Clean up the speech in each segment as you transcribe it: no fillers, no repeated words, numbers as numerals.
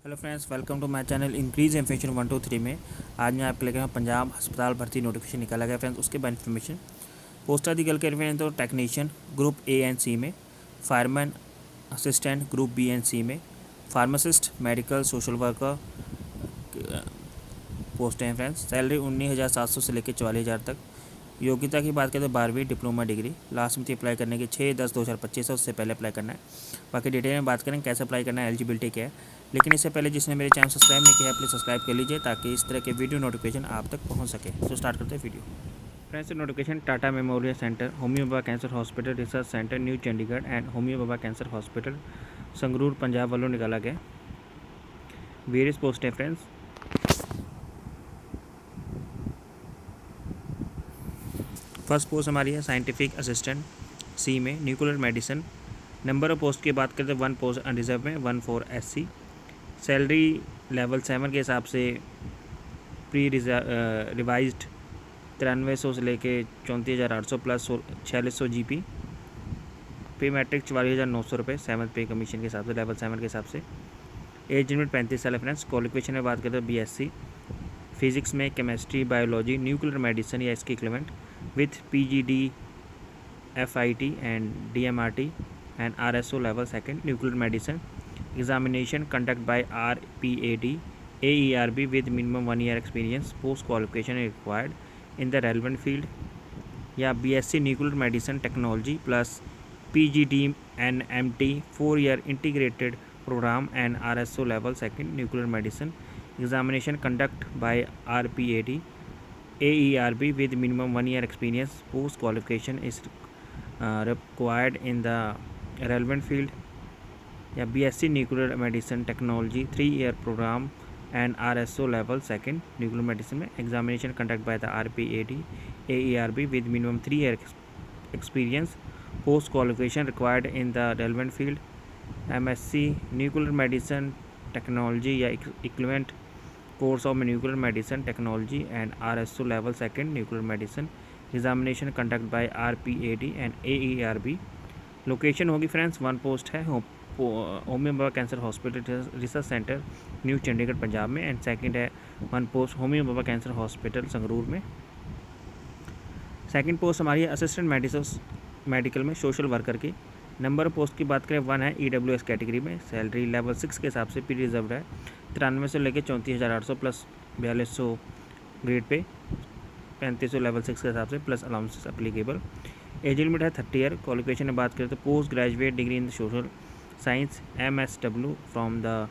Hello friends, welcome to my channel increase information 123 में। आज मैं आपके लेकर पंजाब अस्पताल भर्ती नोटिफिकेशन निकाला गया फ्रेंड्स। उसके बाद इन्फॉर्मेशन पोस्टर की गल करें तो technician group A and C में, fireman assistant group B and C में, pharmacist medical social worker post हैं फ्रेंड्स। सैलरी 19,700 से लेकर 44,000 तक। योग्यता की बात करें तो 12वीं डिप्लोमा डिग्री। लास्ट में अप्लाई करने की 6/10/2025 है, उससे पहले अप्लाई करना है। बाकी डिटेल में बात करें कैसे अप्लाई करना है, एलिजिबिलिटी क्या है। लेकिन इससे पहले जिसने मेरे चैनल सब्सक्राइब नहीं किया है प्लीज़ सब्सक्राइब कर लीजिए ताकि इस तरह के वीडियो नोटिफिकेशन आप तक पहुंच सके। तो स्टार्ट करते हैं video. Friends, notification Tata memorial centre, homeo Bhabha cancer hospital, research centre new Chandigarh and homeo Bhabha cancer hospital Sangrur Punjab वालों निकाला गया। वेरियस पोस्ट है फ्रेंड्स। फर्स्ट पोस्ट हमारी है साइंटिफिक असिस्टेंट सी में, nuclear medicine. Number of post की बात करते हैं 1 पोस्ट अनरिजर्व में, 1 फॉर SC। सैलरी लेवल 7 के हिसाब से प्री रिवाइज्ड 9300 से लेके 34,800 प्लस 4600 GP। पे मैट्रिक 44,900 रुपये 7th पे कमीशन के हिसाब से, लेवल 7 के हिसाब से। एज लिमिट 35 साल है फ्रेंड्स। क्वालिफिकेशन में बात करते हैं BSc फिजिक्स में, केमिस्ट्री, बायोलॉजी, न्यूक्लियर मेडिसिन या इसके equivalent with PGD FIT and DMRT and RSO level 2 nuclear medicine. Examination conducted by RPAD AERB with minimum 1 year experience. Post qualification required in the relevant field. या BSc nuclear medicine technology plus PGD and MT 4 year integrated program and RSO level 2 nuclear medicine. Examination conducted by RPAD AERB with minimum 1 year experience. Post qualification is required in the relevant field. या BSc nuclear medicine technology 3 year program and RSO level 2 nuclear medicine में examination conducted by the RPAD AERB with minimum 3 year experience. Post qualification required in the relevant field. MSc nuclear medicine technology या equivalent course of nuclear medicine technology and RSO level 2 nuclear medicine. Examination conducted by RPAD and AERB. Location होगी friends, 1 post है Homi Bhabha cancer hospital research centre new Chandigarh Punjab में, and second है 1 post Homi Bhabha cancer hospital Sangrur में। Second post हमारी है assistant medical में social worker की। Number post की बात करें 1 है EWS कैटेगरी में। सैलरी लेवल 6 के हिसाब से प्री रिजर्व है 93 से लेकर 34,800 प्लस 4200 ग्रेड पे, 3500 लेवल 6 के हिसाब से plus allowances applicable. Age limit है 30 ईयर। क्वालिफिकेशन में बात करें तो post graduate degree in social science MSW from the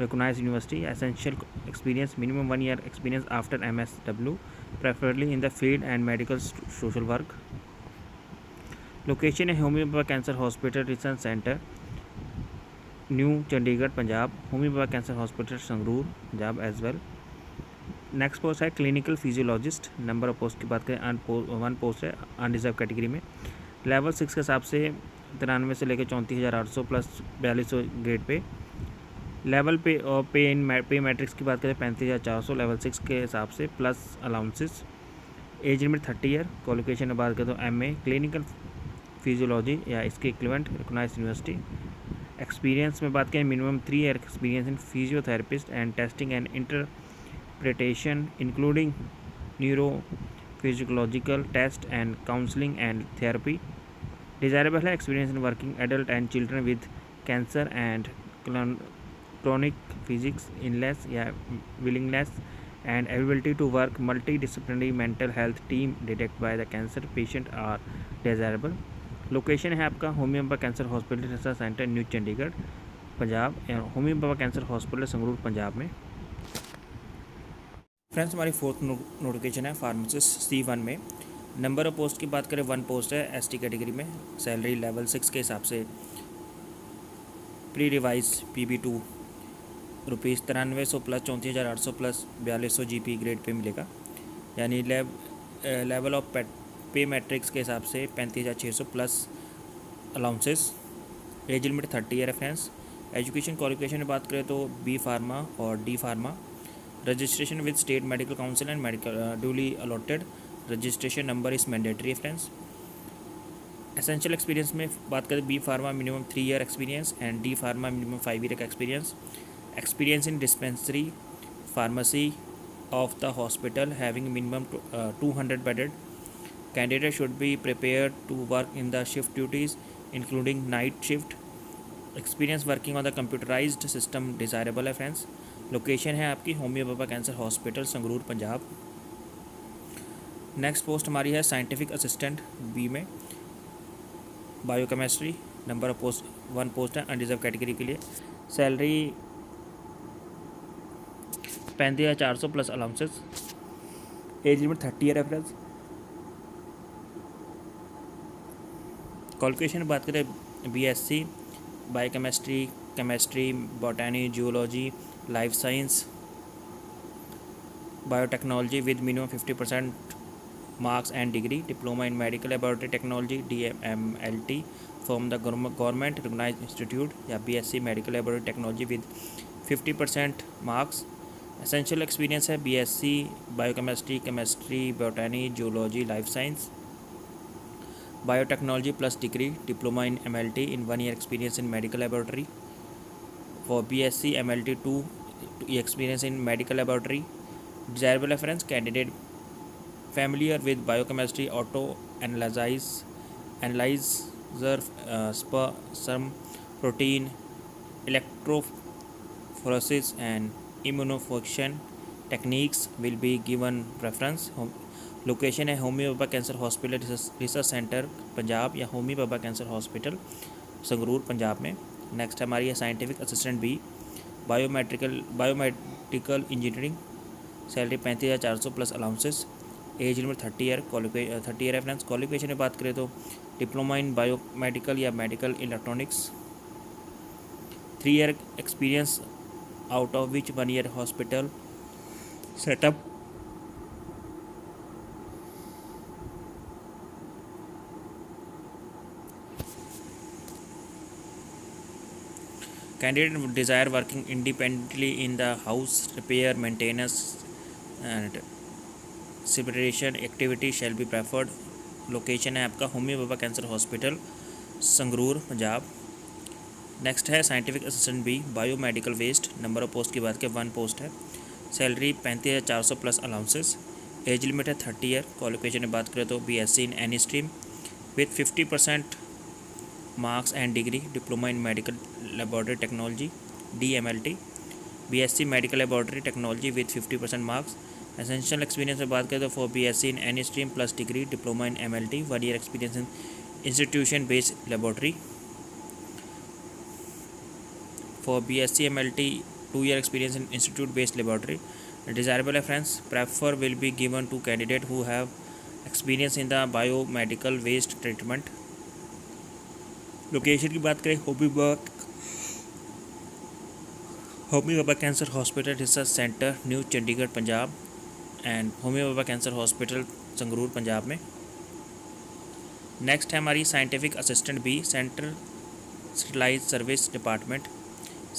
recognised university. Essential experience minimum 1 year experience after MSW preferably in the field and medical social work. Location है Homi Bhabha cancer hospital research centre new Chandigarh Punjab, Homi Bhabha cancer hospital Sangrur Punjab as well. Next post है clinical physiologist. Number of post की बात करें 1 post है unreserved category में। Level 6 के हिसाब से 93 से लेकर 34,800 प्लस 4200 ग्रेड पे। लेवल पे और पे मैट्रिक्स की बात करें 35,400 लेवल 6 के हिसाब से plus allowances. Age limit 30 year. Qualification में बात करें तो MA क्लिनिकल फिजियोलॉजी या इसके इक्विवेलेंट रिकॉग्नाइज्ड यूनिवर्सिटी। एक्सपीरियंस में बात करें minimum 3 year experience in physiotherapist and testing and interpretation including neuro physiological test and counselling and therapy. Desirable है experience in working adult and children with cancer and chronic physics illness या willingness and ability to work multidisciplinary mental health team detect by the cancer patient are desirable. Location है आपका Homi Bhabha cancer hospital research centre new Chandigarh Punjab या Homi Bhabha cancer hospital Sangrur Punjab में। Friends, हमारी fourth notification है pharmacist C1 में। Number of post की बात करें 1 पोस्ट है ST कैटेगरी में। सैलरी लेवल 6 के हिसाब से pre revise PB2 rupees 9300 plus 34,800 plus 4200 GP grade pay मिलेगा। यानी लेवल ऑफ पे मैट्रिक्स के हिसाब से 35,600 plus allowances. Age limit 30 year है फ्रेंड्स। एजुकेशन क्वालिफिकेशन में बात करें तो B फार्मा और D pharma. Registration with state medical council and medical duly allotted. Registration number is mandatory है फ्रेंड्स। एसेंशियल एक्सपीरियंस में बात करें B pharma minimum 3 year experience and D pharma minimum 5 year का experience. Experience in dispensary pharmacy of the hospital having minimum 200 bedded. Candidate should be prepared to work in the shift duties including night shift. Experience working on the computerized system desirable है friends. Location है आपकी Homi Bhabha cancer hospital Sangrur Punjab. Next post हमारी है scientific assistant B में biochemistry. Number of post 1 post है unreserved category के लिए. Salary 35,400 plus allowances. Age limit 30 year है फ्रेंड्स. क्वालिफिकेशन बात करें BSc biochemistry, chemistry, botany, geology, life science, biotechnology with minimum 50% marks and degree. Diploma in medical laboratory technology DMLT from the government recognized institute या BSc medical laboratory technology with 50% marks. Essential experience है BSc biochemistry, chemistry, botany, geology, life science, biotechnology plus degree. Diploma in MLT in 1 year experience in medical laboratory. For BSc MLT 2 experience in medical laboratory. Desirable reference candidate familiar with biochemistry, auto analyzer, some protein, electrophoresis and immunofunction techniques will be given preference. Location है Homi Bhabha cancer hospital research centre Punjab या Homi Bhabha cancer hospital Sangrur Punjab में. Next हमारी है scientific assistant B biomedical engineering. Salary 35,400 plus allowances. Age limit 30 year. 30 year reference. Qualification में बात करें तो diploma in biomedical या medical electronics. 3 year experience out of which 1 year hospital setup. Candidate desire working independently in the house, repair, maintenance and separation activity shall be preferred. Location है आपका Homi Bhabha cancer hospital Sangrur Punjab. Next है scientific assistant B biomedical waste. Number of post की बात करें 1 post है. Salary 35,400 plus allowances. Age limit है 30 year. Qualification में बात करें तो BSc in any stream with 50% marks and degree. Diploma in medical laboratory technology DMLT. BSc medical laboratory technology with 50% marks. Essential experience में बात करें तो for BSc in any stream plus degree. Diploma in MLT 1 year experience in institution based laboratory. For BSc MLT 2 year experience in institute based laboratory. Desirable reference prefer will be given to candidate who have experience in the biomedical waste treatment. Location की बात करें Homi Bhabha cancer hospital research centre new Chandigarh Punjab and Homi Bhabha cancer hospital Sangrur Punjab में. Next है हमारी scientific assistant B central sterilise service department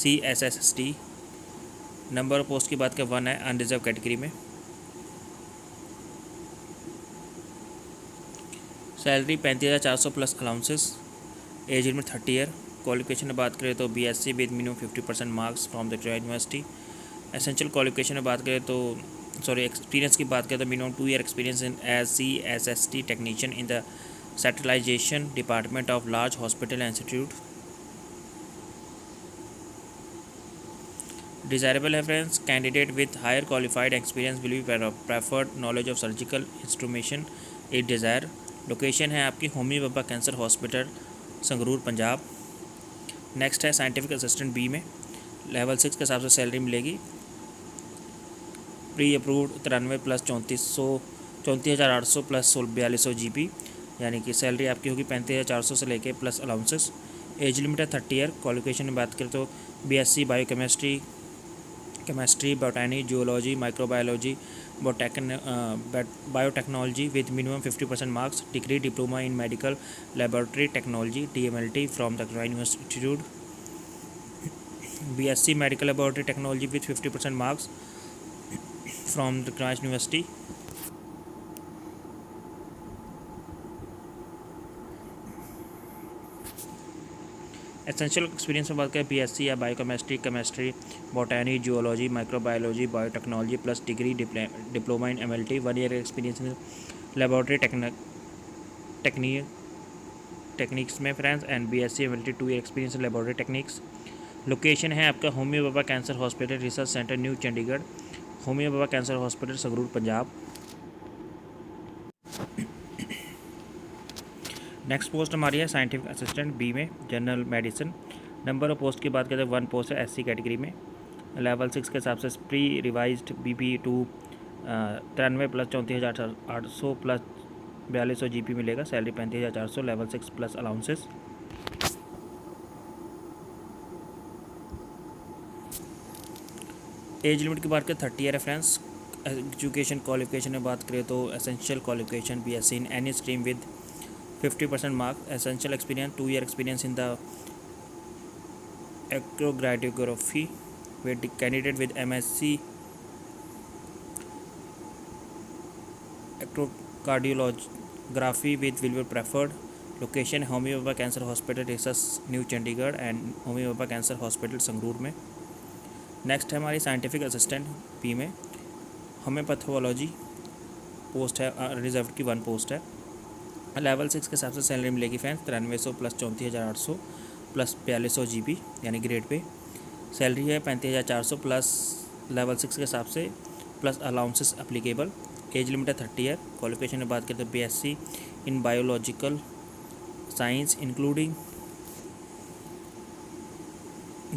CSSD. Number of post की बात करें 1 है अनरिजर्व कैटेगरी में. Salary 35,400 plus allowances. Age limit 30 year. Qualification में बात करें तो BSc with minimum 50% marks from the university. Essential qualification में बात करें तो एक्सपीरियंस की बात करें तो minimum 2 year experience in as CSSD technician in the sterilisation department of large hospital institute. Desirable है friends candidate with higher qualified experience will be preferred. Knowledge of surgical instrumentation it desire. Location है आपकी Homi Bhabha cancer hospital Sangrur Punjab. Next है scientific assistant B में level 6 के हिसाब से salary मिलेगी. Pre approved 93 plus 34,800 plus 4200 GP. यानी कि सैलरी आपकी होगी 35,400 से लेके प्लस अलाउंसेस. एज लिमिट है 30 ईयर. क्वालिफिकेशन में बात करें तो BSc biochemistry, chemistry, botany, geology, microbiology, biotechnology with minimum 50% marks. Degree diploma in medical laboratory technology DMLT from the university institute. BSc medical laboratory technology with 50% marks from the university. Essential experience में बात करें BSc या biochemistry, chemistry, botany, geology, microbiology, biotechnology plus degree diploma in MLT, 1 year experience in laboratory techniques में friends, and BSc MLT 2 year experience in laboratory techniques. Location है आपका Homi Bhabha cancer hospital research centre new Chandigarh, Homi Bhabha cancer hospital Sangrur Punjab. Next post हमारी है scientific assistant B में general medicine. Number of post की बात करें तो 1 पोस्ट है एससी कैटेगरी में। लेवल 6 के हिसाब से pre revised BB2 93 plus 34,800 plus 4200 GP मिलेगा। Salary 35,400, level 6 plus allowances. Age limit की बात करें 30 ईयर है फ्रेंड्स। एजुकेशन क्वालिफिकेशन में बात करें तो essential qualification BSc in any stream with 50% mark, essential experience 2 year experience in the echocardiography, with the candidate with MSc echocardiography with will be preferred. Location Homi Bhabha cancer hospital research new Chandigarh and Homi Bhabha cancer hospital Sangrur में। Next है हमारी scientific assistant B में होम्योपैथोलॉजी post है, reserve की 1 post है। Level 6 के हिसाब से सैलरी मिलेगी फ्रेंड्स 9300 प्लस 34,800 प्लस 4200 GP यानी ग्रेड पे। सैलरी है 35,400 प्लस लेवल 6 के हिसाब से plus allowances applicable. Age limit है 30 ईयर। क्वालिफिकेशन में बात करें तो BSc in biological science including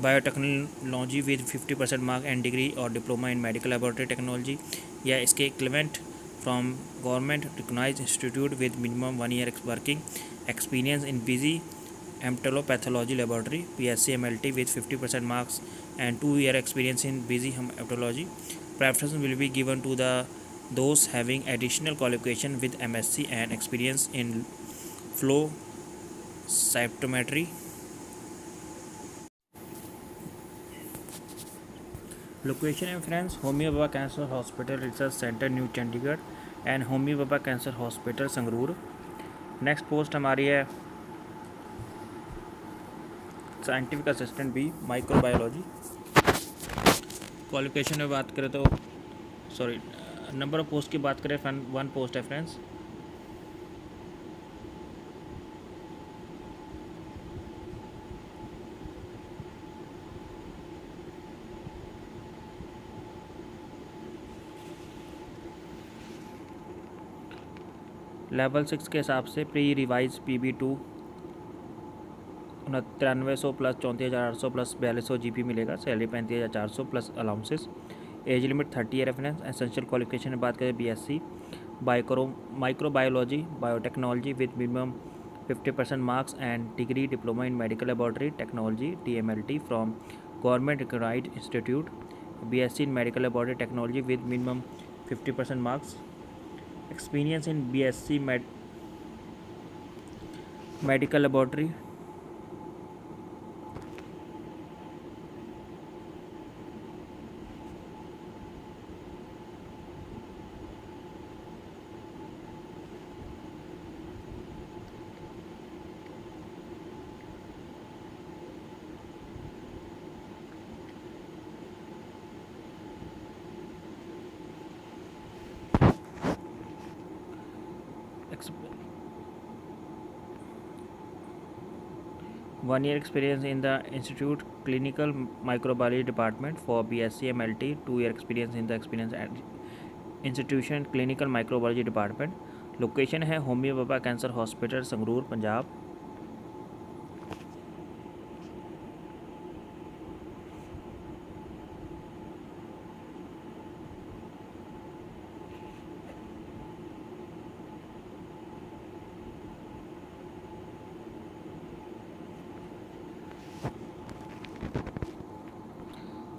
biotechnology with 50% mark and degree और diploma in medical laboratory technology या इसके equivalent from government recognized institute with minimum 1 year working experience in busy hematology laboratory, BSc MLT with 50% marks and 2 year experience in busy hematology. Preference will be given to those having additional qualification with MSc and experience in flow cytometry. Location है friends Homi Bhabha cancer hospital research centre new Chandigarh and Homi Bhabha cancer hospital Sangrur. Next post हमारी है scientific assistant B microbiology. Qualification में बात करें तो number of post की बात करें 1 पोस्ट है फ्रेंड्स। लेवल 6 के हिसाब से pre revise PB2 9300 plus 34,800 plus 4200 GP मिलेगा। Salary 35,400 plus allowances. Age limit 30 year reference. Essential qualification में बात करें BSc microbiology biotechnology with minimum 50% marks and degree diploma in medical laboratory technology DMLT from government recognised institute, BSc in medical laboratory technology with minimum 50% marks. Experience in BSc medical laboratory one year experience in the institute clinical microbiology department for BSc MLT, 2 year experience in the experience at institution clinical microbiology department। Location है Homi Bhabha cancer hospital Sangrur Punjab.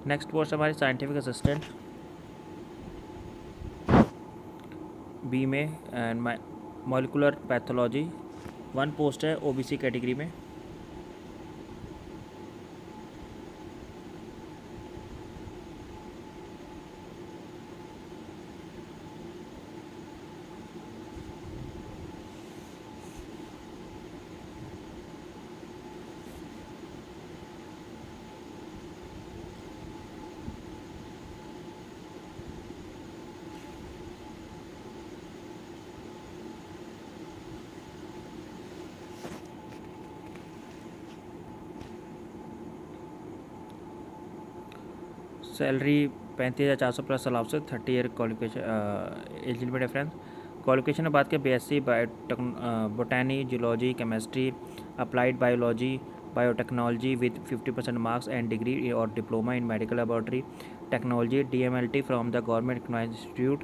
Next post हमारी scientific assistant B में and molecular pathology 1 post है OBC category में। Salary 35,400 plus allow से 30 year qualification age limit difference. Qualification में बात करें BSc botany geology chemistry applied biology biotechnology with 50% marks and degree और diploma in medical laboratory technology DMLT from the government economic institute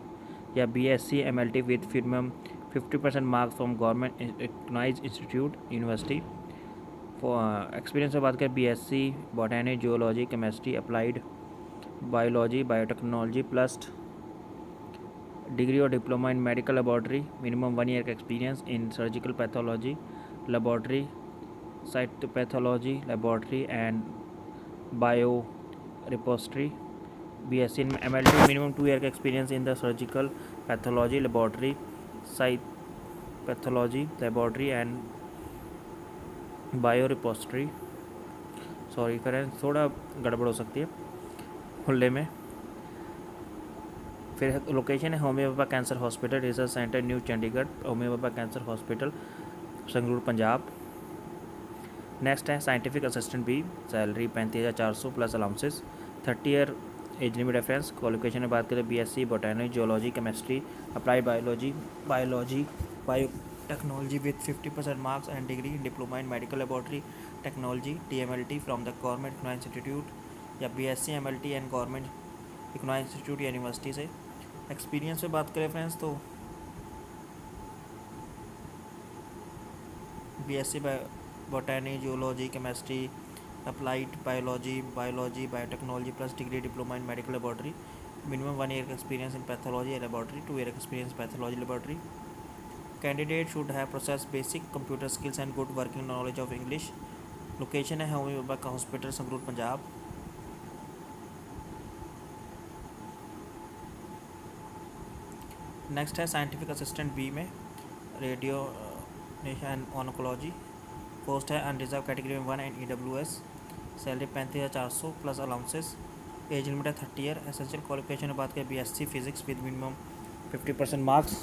या BSc MLT with minimum 50% marks from government economic institute university. Experience में बात करें BSc botany geology chemistry applied biology biotechnology plus degree और diploma in medical laboratory minimum 1 year का experience in surgical pathology laboratory cytopathology laboratory and biorepository. BSc in MLT minimum 2 year का experience in the surgical pathology laboratory cytopathology laboratory and biorepository. Sorry friends, थोड़ा गड़बड़ हो सकती है खुले में। फिर लोकेशन है Homi Bhabha cancer hospital research centre new Chandigarh Homi Bhabha cancer hospital Sangrur Punjab. Next है scientific assistant B salary 35,400 plus allowances 30 year age limit reference. Qualification में बात करें BSc botany geology chemistry applied biology biotechnology with 50% marks and degree diploma in medical laboratory technology DMLT from the government economic institute या BSc MLT and government economic institute university से। Experience में बात करें friends तो BSc botany geology chemistry applied biology biotechnology plus degree diploma in medical laboratory minimum 1 year का experience in pathology laboratory 2 year experience pathology laboratory. Candidate should have process basic computer skills and good working knowledge of English. Location है होमी भाभा का hospital Sangrur Punjab. Next है scientific assistant B में radiation and oncology. Post है unreserved category में 1 and EWS। Salary 35,400 plus allowances. Age limit है 30 year. Essential qualification में बात करें BSc physics with minimum 50% marks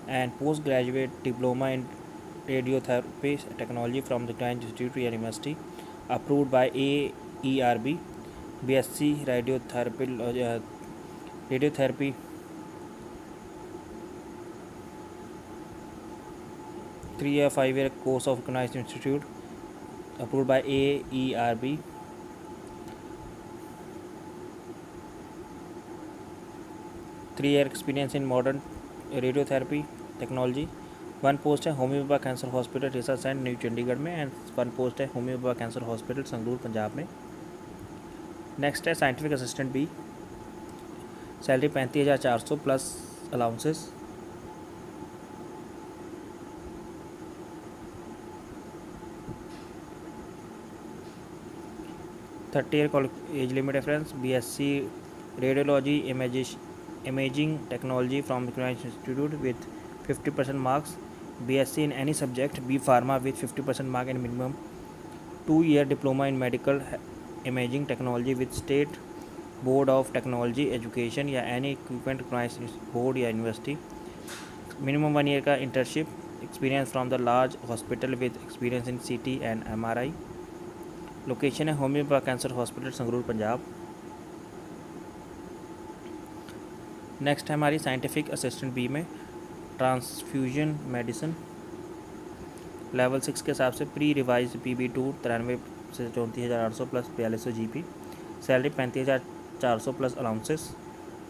and post graduate diploma in radiotherapy technology from the grant institute university approved by AERB। BSc radiotherapy 3 या 5 year course of economic institute approved by AERB। Three year experience in modern radiotherapy technology. 1 post है Homi Bhabha cancer hospital research centre new Chandigarh में and 1 post है Homi Bhabha cancer hospital Sangrur Punjab में। Next है scientific assistant B salary 35,400 plus allowances. Thirty year age limit reference BSc radiology imaging technology from economic institute with 50% marks. BSc in any subject B Pharma with 50% mark and minimum 2 year diploma in medical imaging technology with state board of technology education या any equipment recognized board या university। minimum 1 year का internship experience from the large hospital with experience in CT and MRI। Location है Homi Bhabha cancer hospital Sangrur Punjab. Next है हमारी scientific assistant B में transfusion medicine level 6 के हिसाब से प्री रिवाइज PB2 93 से 34,800 plus 4200 GP। Salary 35,400 plus allowances.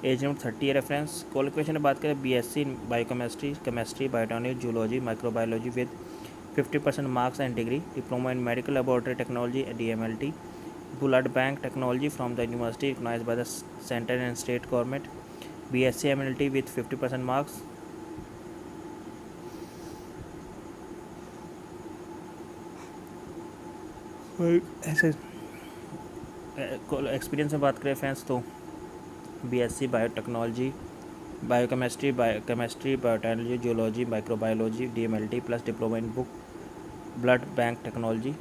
Age limit 30 year reference. Qualification में बात करें BSc chemistry biotechnology geology microbiology with 50% marks and degree diploma in medical laboratory technology DMLT blood bank technology from the university recognised by the central and state government. BSc MLT with 50% marks. ऐसे experience में बात करें friends तो BSc biotechnology biochemistry biotechnology geology microbiology DMLT plus diploma in book blood bank technology.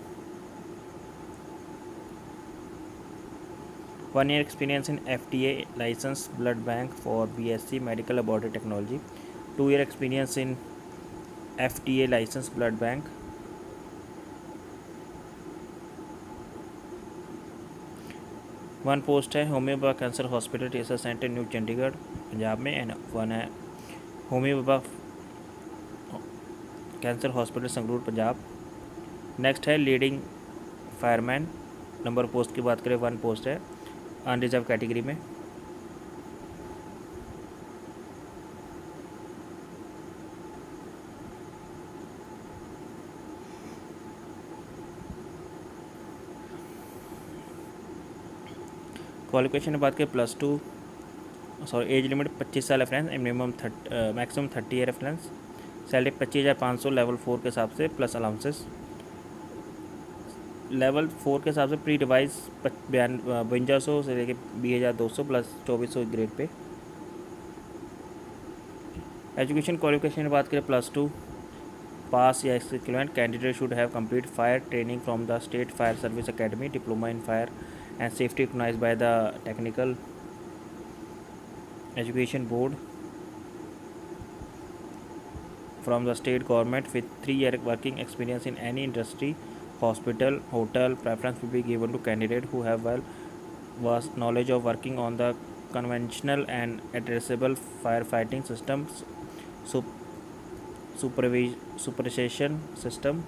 1 year experience in FDA licensed blood bank for BSc medical laboratory technology। 2 year experience in FDA licensed blood bank। 1 post है Homi Bhabha cancer hospital research centre new Chandigarh Punjab में, and 1 है Homi Bhabha cancer hospital Sangrur Punjab. Next है leading fireman, number post की बात करें 1 post है unreserved category में। Qualification की बात करें +2, एज लिमिट 25 साल है फ्रेंड्स, मिनिमम मैक्सिमम 30 है रेफरेंस। सैलरी 25,500 लेवल 4 के हिसाब से प्लस अलाउंसेस। लेवल 4 के हिसाब से प्री डिवाइस 5200 से लेके 20,200 plus 2400 grade pay. Education qualification की बात करें +2 पास या equivalent. Candidate should have complete fire training from the state fire service academy, diploma in fire and safety recognised by the technical education board from the state government with 3-year working experience in any industry, hospital, hotel. Preference will be given to candidates who have vast knowledge of working on the conventional and addressable firefighting systems, supervision system.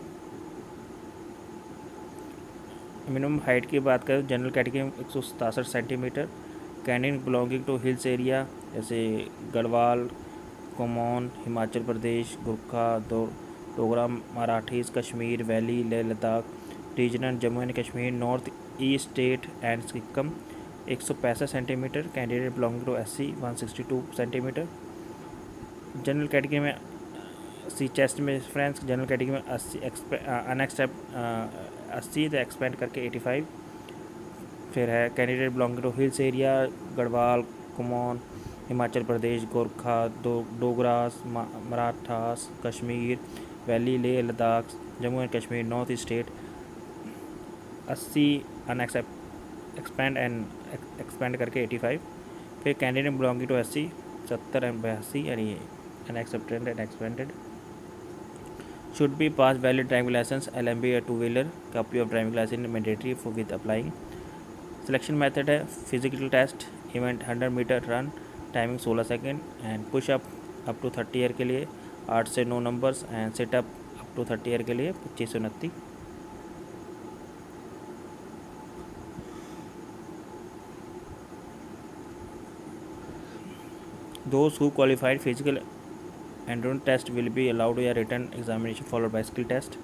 Minimum height की बात करें general category में 167 centimetre. Candidate belonging to hills area जैसे Garhwal, Kumaon Himachal Pradesh, Gurkha, Dogra Marathis Kashmir valley, Leh Ladakh regional, Jammu and Kashmir, north east state and Sikkim 165 centimetre. Candidate belonging to SC 162 centimetre. General category में chest में friends general category में 80 अनएक्सेप्ट 80 तो expand करके 85। फिर है candidate belonging to hills area Garhwal, Kumaon Himachal Pradesh, Gorkha, Dogras Marathas Kashmir valley, Leh Ladakh Jammu and Kashmir, north east state 80 unexpanded expand करके 85। फिर candidate belonging to SC 70 and 82 यानी unexpanded and expanded. Should be pass valid driving licence LMB या 2 wheeler. Copy of driving licence mandatory for with applying. Selection method है physical test, event 100 metre run, timing 16 second, and push up up to 30 year के लिए 8 से 9 numbers, and sit up up to 30 year के लिए 25 से 29। Those who qualified physical endurance test will be allowed a written examination followed by skill test.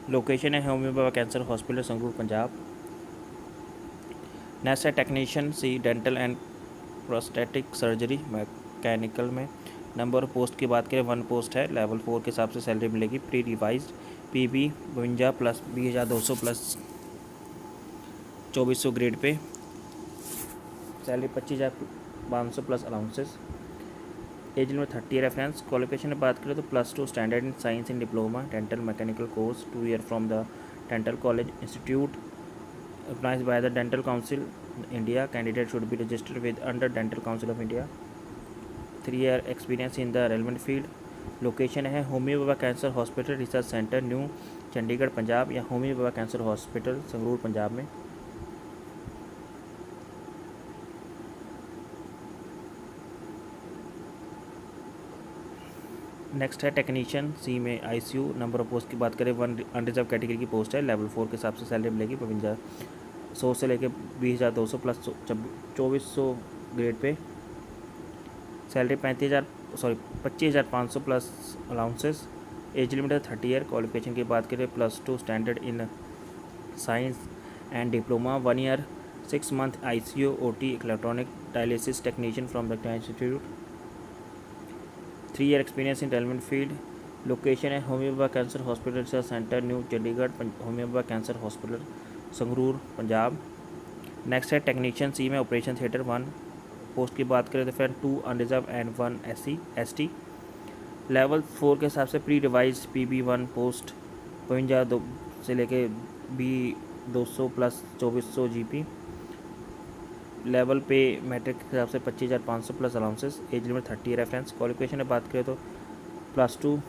Location है Homi Bhabha cancer hospital Sangrur Punjab. Next है technician C dental and prosthetic surgery mechanical में। Number of post की बात करें 1 post है, level 4 के हिसाब से सैलरी मिलेगी pre revise PB 52 plus 20,200 plus 2400 grade pay. Salary 25,500 plus allowances. Age limit 30 reference. Qualification में बात करें तो +2 standard in science in diploma dental mechanical course 2 year from the dental college institute recognized by the Dental Council India. Candidate should be registered with under Dental Council of India. 3-year experience in the relevant field. Location है Homi Bhabha cancer hospital research centre new Chandigarh Punjab या Homi Bhabha cancer hospital Sangrur Punjab में। Next है technician C में ICU। Number of post की बात करें 1 unreserved category की post है, लेवल 4 के हिसाब से सैलरी मिलेगी 5200 से लेकर 20,200 plus 2400 grade pay. Salary 25,500 plus allowances. Age limit है 30 ईयर। क्वालिफिकेशन की बात करें +2 standard in science and diploma 1 year 6 month ICU OT electronic dialysis technician from the institute. 3-year experience in relevant field. Location है Homi Bhabha cancer hospital research centre new Chandigarh Homi Bhabha cancer hospital Sangrur Punjab. Next है technician C में operation theatre 1 post की बात करें तो फिर 2 unreserve and 1 SC ST। Level 4 के हिसाब से प्री रिवाइज PB 1 पोस्ट 52 से लेके B200 प्लस 2400 GP। लेवल पे मैट्रिक के हिसाब से 25,500 plus allowances. Age limit 30 reference. Qualification में बात करें तो +2 1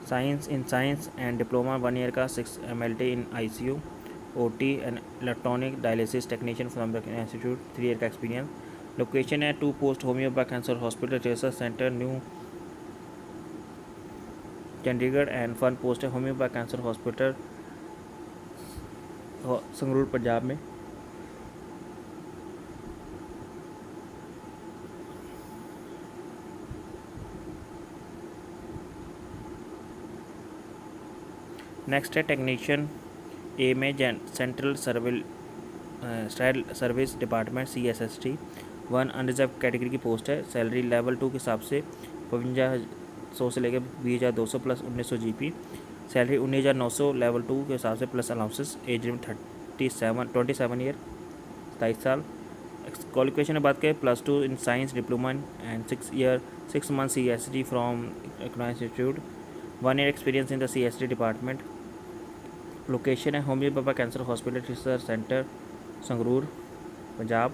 साइंस एंड डिप्लोमा 1 ईयर का 6 MLT in ICU OT and electronic dialysis technician from the institute 3 year का एक्सपीरियंस। लोकेशन है 2 post homeopath cancer hospital research centre new Chandigarh and 1 post है homeopath cancer hospital Sangrur Punjab में। Next है technician A में central service department CSST 1 unreserved category की post है। Salary level 2 के हिसाब से 5500 से लेकर 20,200 प्लस 1900 GP। सैलरी 19,900 लेवल 2 के हिसाब से plus allowances. Age limit 27 year 27 साल। क्वालिफिकेशन में बात करें +2 in science diploma and 6 month CST from economic institute 1 year experience in the CST department. Location है homeopath cancer hospital research centre Sangrur Punjab.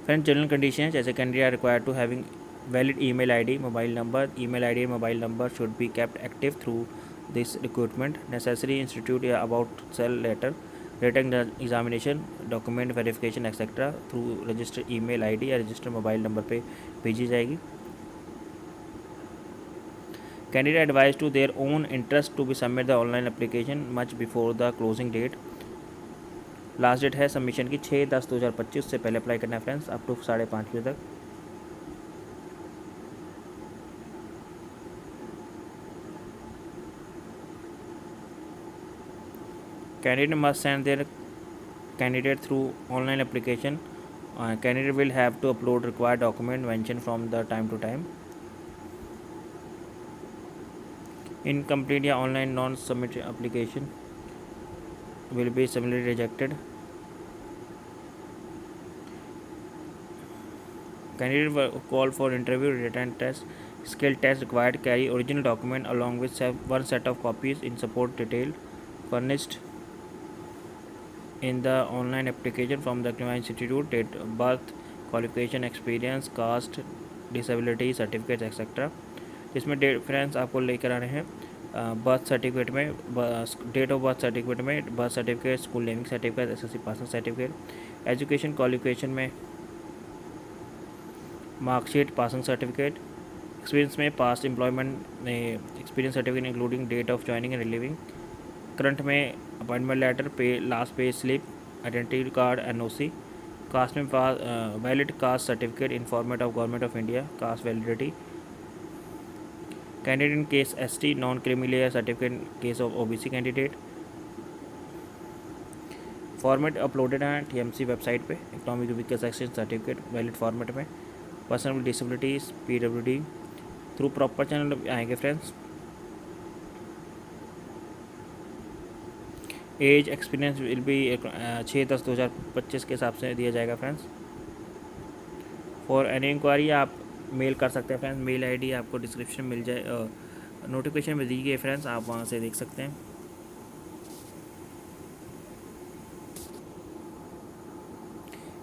Friend general condition है जैसे candidate are required to having valid email ID mobile number should be kept active through this recruitment. Necessary institute या about cell letter written examination document verification etcetera through registered email ID या registered mobile number पे भेजी जाएगी। Candidate advised to their own interest to be submit the online application much before the closing date। Last date है submission की 6/10/2025 से पहले apply करना है फ्रेंड्स अप टू 5:30 बजे तक। Candidate must send their candidate through online application। Candidate will have to upload required document mentioned from the time to time। Incomplete या online non submit application will be similarly rejected। Candidate call for interview written test skill test required carry original document along with one set of copies in support detail furnished in the online application from the institute date of birth qualification experience caste disability certificates etc। इसमें date friends आपको लेकर आ रहे हैं birth certificate में date of birth certificate में birth certificate school naming certificate SSC passing certificate education qualification में marksheet passing certificate experience में पास्ट एम्प्लॉयमेंट में experience certificate including date of joining and relieving current में appointment letter pay last pay slip identity card NOC caste में valid caste certificate in format of government of India caste validity candidate in case ST non creamy layer certificate case of OBC candidate format uploaded है TMC website पे economic weaker section certificate valid format में person with disabilities PWD through proper channel आएंगे friends. Age experience will be 6/10/2025 के हिसाब से दिया जाएगा friends. For any inquiry आप मेल कर सकते हैं फ्रेंड्स। मेल ID आपको डिस्क्रिप्शन मिल जाए नोटिफिकेशन में दी गई फ्रेंड्स आप वहाँ से देख सकते हैं।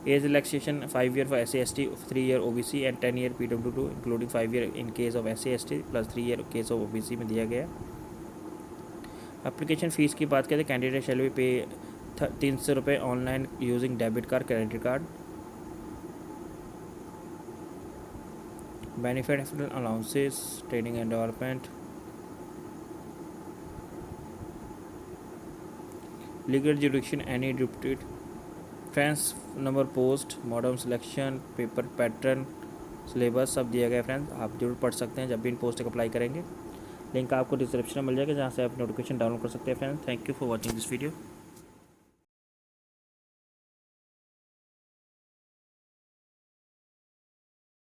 Age relaxation 5 year for SC/ST 3 year OBC and 10 year PWD including 5 year in case of SC/ST plus 3 year case of OBC में दिया गया। एप्लीकेशन फ़ीस की बात करें कैंडिडेट शैल बी पे 300 रुपये online using debit card credit card. Benefit allowances training and development legal जुडिक्शन any deputed friends number post modern selection paper pattern syllabus सब दिया गया फ्रेंड्स आप जरूर पढ़ सकते हैं जब भी इन पोस्ट तक अप्लाई करेंगे। लिंक आपको डिस्क्रिप्शन में मिल जाएगा जहाँ से आप नोटिफिकेशन डाउनलोड कर सकते हैं friends. Thank you for watching this video.